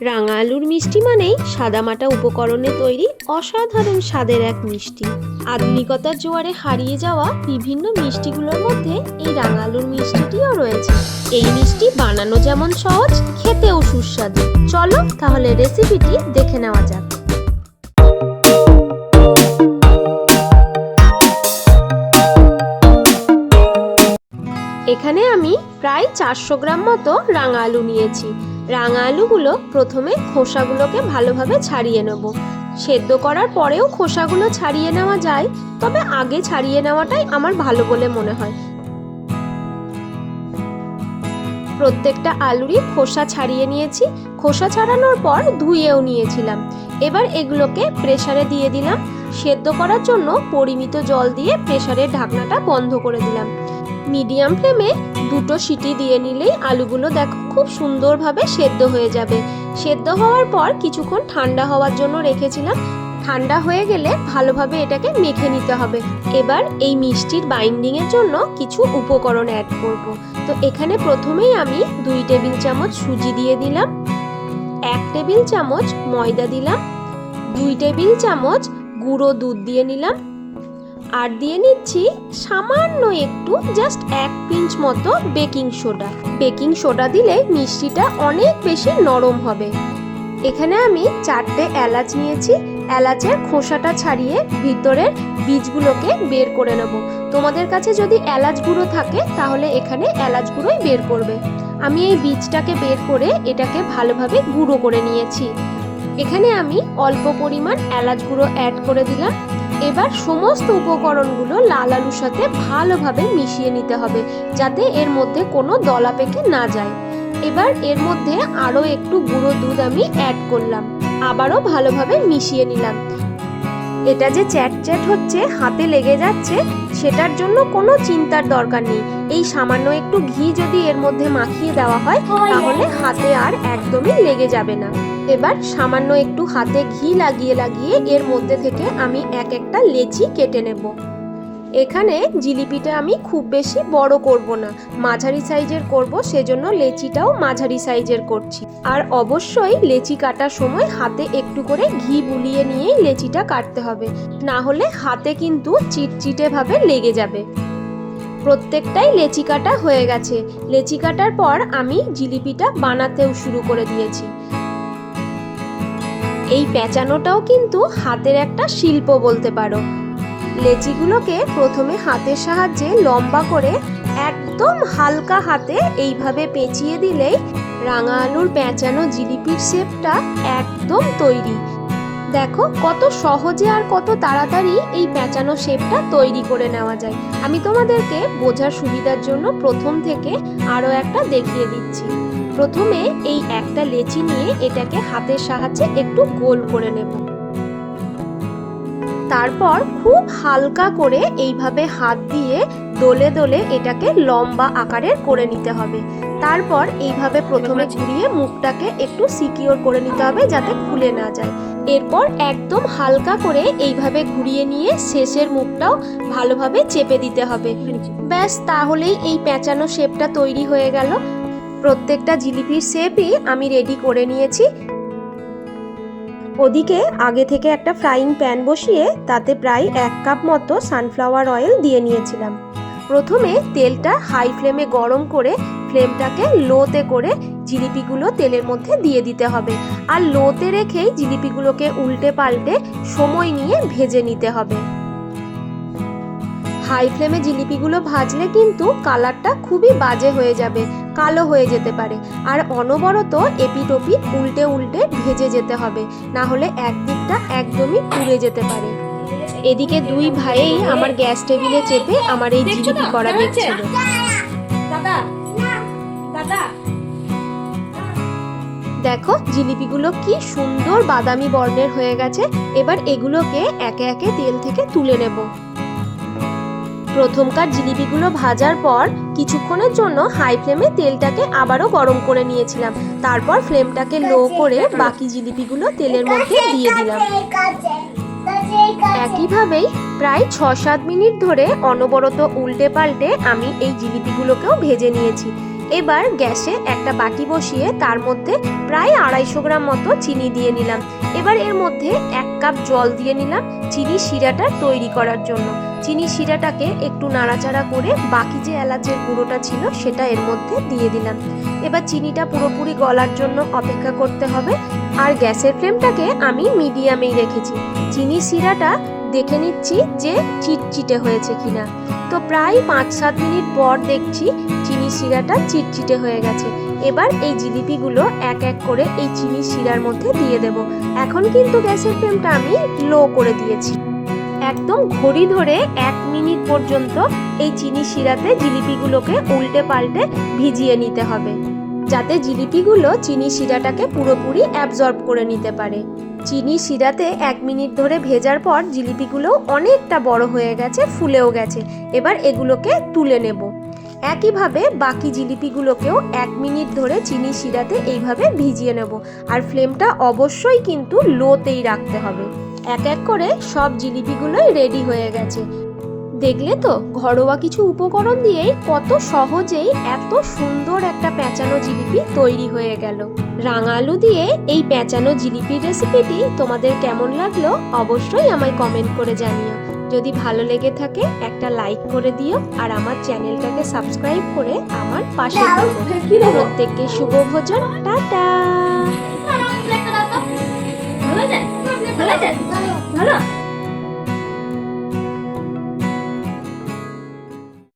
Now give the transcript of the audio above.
রাঙা আলুর মিষ্টি মানেই সাদামাটা উপকরণে তৈরি অসাধারণ স্বাদের এক মিষ্টি। আধুনিকতার জোয়ারে হারিয়ে যাওয়া বিভিন্ন মিষ্টিগুলোর মধ্যে এই রাঙা আলুর মিষ্টিটিও রয়েছে। এই মিষ্টি বানানো যেমন সহজ, খেতেও সুস্বাদু। চলো তাহলে রেসিপিটি দেখে নেওয়া যাক। এখানে আমি প্রায় 400 গ্রাম মতো রাঙা আলু নিয়েছি। রাঙা আলুগুলো প্রথমে খোসাগুলোকে ভালোভাবে ছাড়িয়ে নেব। সেদ্ধ করার পরেও খোসাগুলো ছাড়িয়ে নেওয়া যায়, তবে আগে ছাড়িয়ে নেওয়াটাই আমার ভালো বলে মনে হয়। প্রত্যেকটা আলুরই খোসা ছাড়িয়ে নিয়েছি। খোসা ছাড়ানোর পর ধুয়েও নিয়েছিলাম। এবার এগুলোকে প্রেসারে দিয়ে দিলাম। সেদ্ধ করার জন্য পরিমিত জল দিয়ে প্রেসারের ঢাকনাটা বন্ধ করে দিলাম। মিডিয়াম ফ্লেমে 2টো সিটি দিয়ে নিলেই আলুগুলো দেখো খুব সুন্দরভাবে সেদ্ধ হয়ে যাবে। সেদ্ধ হওয়ার পর কিছুক্ষণ ঠান্ডা হওয়ার জন্য রেখেছিলাম। ঠান্ডা হয়ে গেলে ভালোভাবে এটাকে মেখে নিতে হবে। এবার এই মিষ্টির বাইন্ডিংয়ের জন্য কিছু উপকরণ অ্যাড করব। তো এখানে প্রথমেই আমি 2 টেবিল চামচ সুজি দিয়ে দিলাম, 1 টেবিল চামচ ময়দা দিলাম, 2 টেবিল চামচ গুঁড়ো দুধ দিয়ে নিলাম, আর দিয়ে নিচ্ছি সামান্য একটু জাস্ট 1 পিঞ্চ মতো বেকিং সোডা। বেকিং সোডা দিলে মিষ্টিটা অনেক বেশি নরম হবে। এখানে আমি 4টে এলাচ নিয়েছি। এলাচের খোসাটা ছাড়িয়ে ভিতরের বীজগুলোকে বের করে নেব। তোমাদের কাছে যদি এলাচ গুঁড়ো থাকে তাহলে এখানে এলাচ গুঁড়োই বের করবে। আমি এই বীজটাকে বের করে এটাকে ভালোভাবে গুঁড়ো করে নিয়েছি। এখানে আমি অল্প পরিমাণ এলাচ গুঁড়ো অ্যাড করে দিলাম। এবার সমস্ত উপকরণগুলো লাল আলুর সাথে ভালোভাবে মিশিয়ে নিতে হবে, যাতে এর মধ্যে কোনো দলা পেকে না যায়। এবার এর মধ্যে আরও একটু গুঁড়ো দুধ আমি অ্যাড করলাম। আবারও ভালোভাবে মিশিয়ে নিলাম। এটা যে চ্যাট হচ্ছে, হাতে লেগে যাচ্ছে, সেটার জন্য কোনো চিন্তার দরকার নেই। এই সামান্য একটু ঘি যদি এর মধ্যে মাখিয়ে দেওয়া হয় তাহলে হাতে আর একদমই লেগে যাবে না। এবার সামান্য একটু হাতে ঘি লাগিয়ে লাগিয়ে এর মধ্যে থেকে আমি একটা লেচি কেটে নেব। এখানে জিলিপিটা আমি খুব বেশি বড় করব না, মাঝারি সাইজের করব, সেজন্য লেচিটাও মাঝারি সাইজের করছি। আর অবশ্যই লেচি কাটার সময় হাতে একটু করে ঘি বুলিয়ে নিয়েই লেচিটা কাটতে হবে, না হলে হাতে কিন্তু চিটচিটে ভাবে লেগে যাবে। প্রত্যেকটাই লেচি কাটা হয়ে গেছে। লেচি কাটার পর আমি জিলিপিটা বানাতেও শুরু করে দিয়েছি। এই পেঁচানোটাও কিন্তু হাতের একটা শিল্প বলতে পারো। লেচিগুলোকে প্রথমে হাতের সাহায্যে লম্বা করে একদম হালকা হাতে এইভাবে পেঁচিয়ে দিলেই রাঙা আলুর পেঁচানো জিলিপির শেপটা একদম তৈরি। দেখো কত সহজে আর কত তাড়াতাড়ি এই পেঁচানো শেপটা তৈরি করে নেওয়া যায়। আমি তোমাদেরকে বোঝার সুবিধার জন্য প্রথম থেকে আরও একটা দেখিয়ে দিচ্ছি। প্রথমে এই একটা লেচি নিয়ে এটাকে হাতের সাহায্যে একটু গোল করে নেব। তারপর খুব হালকা করে এইভাবে হাত দিয়ে দোলে দোলে এটাকে লম্বা আকারের করে নিতে হবে। তারপর এইভাবে প্রথমে ঘুরিয়ে মুখটাকে একটু সিকিওর করে নিতে হবে যাতে খুলে না যায়। এরপর একদম হালকা করে এইভাবে ঘুরিয়ে নিয়ে শেষের মুখটাও ভালোভাবে চেপে দিতে হবে। ব্যাস, তাহলেই এই পেঁচানো শেপটা তৈরি হয়ে গেল। প্রত্যেকটা জিলিপির শেপই আমি রেডি করে নিয়েছি। ওদিকে আগে থেকে একটা ফ্রাইং প্যান বসিয়ে তাতে প্রায় 1 কাপ মতো সানফ্লাওয়ার অয়েল দিয়ে নিয়েছিলাম। প্রথমে তেলটা হাই ফ্লেমে গরম করে ফ্লেমটাকে লোতে করে জিলিপিগুলো তেলের মধ্যে দিয়ে দিতে হবে। আর লোতে রেখেই জিলিপিগুলোকে উল্টে পাল্টে সময় নিয়ে ভেজে নিতে হবে। হাই ফ্লেমে জিলিপিগুলো ভাজলে কিন্তু কালারটা খুবই বাজে হয়ে যাবে, কালো হয়ে যেতে পারে। আর অনবরত এপিট ওপিট উল্টে উল্টে ভেজে যেতে হবে, না হলে একদিকটা একদমই পুড়ে যেতে পারে। এদিকে 2 ভাইয়েই আমার গ্যাস টেবিলে চেপে আমার এই জিলিপি করা দেখছিল। দেখো জিলিপিগুলো কি সুন্দর বাদামি বর্ণের হয়ে গেছে। এবার এগুলোকে একে একে তেল থেকে তুলে নেব। প্রথমকার জিলিপিগুলো ভাজার পর কিছুক্ষণের জন্য হাই ফ্লেমে তেলটাকে আবারও গরম করে নিয়েছিলাম। তারপর ফ্লেমটাকে লো করে বাকি জিলিপিগুলো তেলের মধ্যে দিয়ে দিলাম। একইভাবেই প্রায় 6-7 মিনিট ধরে অনবরত উল্টে পাল্টে আমি এই জিলিপিগুলোকেও ভেজে নিয়েছি। এবার গ্যাসে একটা বাটি বসিয়ে তার মধ্যে প্রায় 250 গ্রাম মতো চিনি দিয়ে নিলাম। এবার এর মধ্যে 1 কাপ জল দিয়ে নিলাম চিনি শিরাটা তৈরি করার জন্য। চিনি শিরাটাকে একটু নাড়াচাড়া করে বাকি যে এলাচের গুঁড়োটা ছিল সেটা এর মধ্যে দিয়ে দিলাম। এবার চিনিটা পুরোপুরি গলার জন্য অপেক্ষা করতে হবে। আর গ্যাসের ফ্লেমটাকে আমি মিডিয়ামেই রেখেছি। চিনি শিরাটা দেখে নিচ্ছি যে চিটচিটে হয়েছে কিনা। তো প্রায় 5-7 মিনিট পর দেখছি চিনি শিরাটা চিটচিটে হয়ে গেছে। এবার এই জিলিপিগুলো এক এক করে এই চিনি শিরার মধ্যে দিয়ে দেব। এখন কিন্তু গ্যাসের ফ্লেমটা আমি লো করে দিয়েছি। একদম ঘড়ি ধরে 1 মিনিট পর্যন্ত এই চিনি শিরাতে জিলিপিগুলোকে উল্টে পাল্টে ভিজিয়ে নিতে হবে, যাতে জিলিপিগুলো চিনি শিরাটাকে পুরোপুরি অ্যাবজর্ব করে নিতে পারে। চিনি শিরাতে 1 মিনিট ধরে ভেজার পর জিলিপিগুলো অনেকটা বড় হয়ে গেছে, ফুলেও গেছে। এবার এগুলোকে তুলে নেব। একইভাবে বাকি জিলিপিগুলোকেও 1 মিনিট ধরে চিনি শিরাতে এইভাবে ভিজিয়ে নেব। আর ফ্লেমটা অবশ্যই কিন্তু লোতেই রাখতে হবে। এক এক করে সব জিলিপিগুলোই রেডি হয়ে গেছে। দেখলে তো ঘরোয়া কিছু উপকরণ দিয়েই কত সহজেই এত সুন্দর একটা প্যাঁচানো জিলিপি তৈরি হয়ে গেল। রাঙা আলু দিয়ে এই প্যাঁচানো জিলিপির রেসিপিটি তোমাদের কেমন লাগলো অবশ্যই আমায় কমেন্ট করে জানিও। যদি ভালো লেগে থাকে একটা লাইক করে দিও আর আমার চ্যানেলটাকে সাবস্ক্রাইব করে আমার পাশে থাকো। প্রত্যেককে শুভ ভোজন। টাটা। ভালো